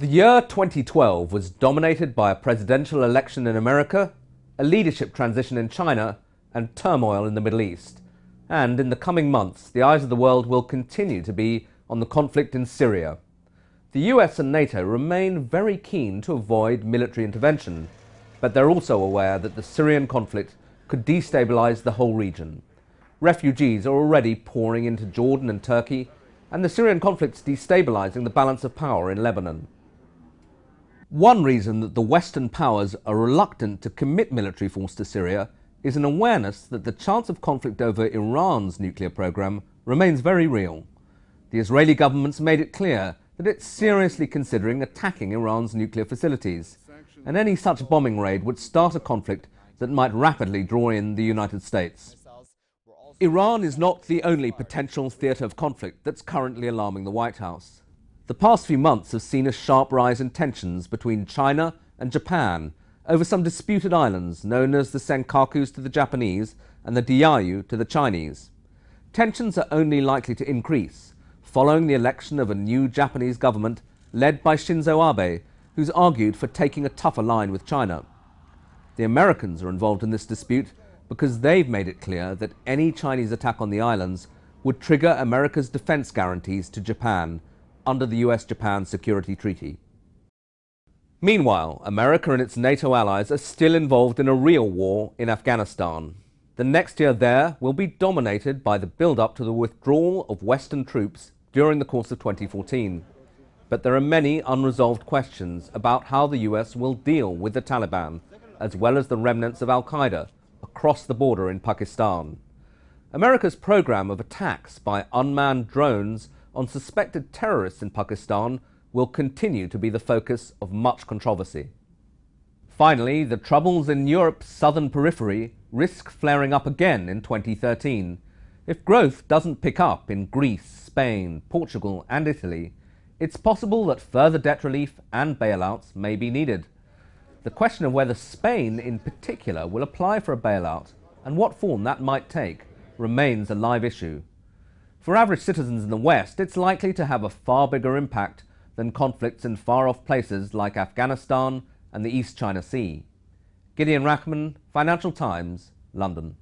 The year 2012 was dominated by a presidential election in America, a leadership transition in China, and turmoil in the Middle East. And in the coming months, the eyes of the world will continue to be on the conflict in Syria. The US and NATO remain very keen to avoid military intervention, but they're also aware that the Syrian conflict could destabilize the whole region. Refugees are already pouring into Jordan and Turkey, and the Syrian conflict's destabilizing the balance of power in Lebanon. One reason that the Western powers are reluctant to commit military force to Syria is an awareness that the chance of conflict over Iran's nuclear program remains very real. The Israeli government's made it clear that it's seriously considering attacking Iran's nuclear facilities, and any such bombing raid would start a conflict that might rapidly draw in the United States. Iran is not the only potential theatre of conflict that's currently alarming the White House. The past few months have seen a sharp rise in tensions between China and Japan over some disputed islands known as the Senkakus to the Japanese and the Diaoyu to the Chinese. Tensions are only likely to increase following the election of a new Japanese government led by Shinzo Abe, who's argued for taking a tougher line with China. The Americans are involved in this dispute because they've made it clear that any Chinese attack on the islands would trigger America's defense guarantees to Japan under the US-Japan Security Treaty. Meanwhile, America and its NATO allies are still involved in a real war in Afghanistan. The next year there will be dominated by the build-up to the withdrawal of Western troops during the course of 2014. But there are many unresolved questions about how the US will deal with the Taliban, as well as the remnants of Al-Qaeda, across the border in Pakistan. America's program of attacks by unmanned drones on suspected terrorists in Pakistan will continue to be the focus of much controversy. Finally, the troubles in Europe's southern periphery risk flaring up again in 2013. If growth doesn't pick up in Greece, Spain, Portugal and Italy, it's possible that further debt relief and bailouts may be needed. The question of whether Spain in particular will apply for a bailout and what form that might take remains a live issue. For average citizens in the West, it's likely to have a far bigger impact than conflicts in far-off places like Afghanistan and the East China Sea. Gideon Rachman, Financial Times, London.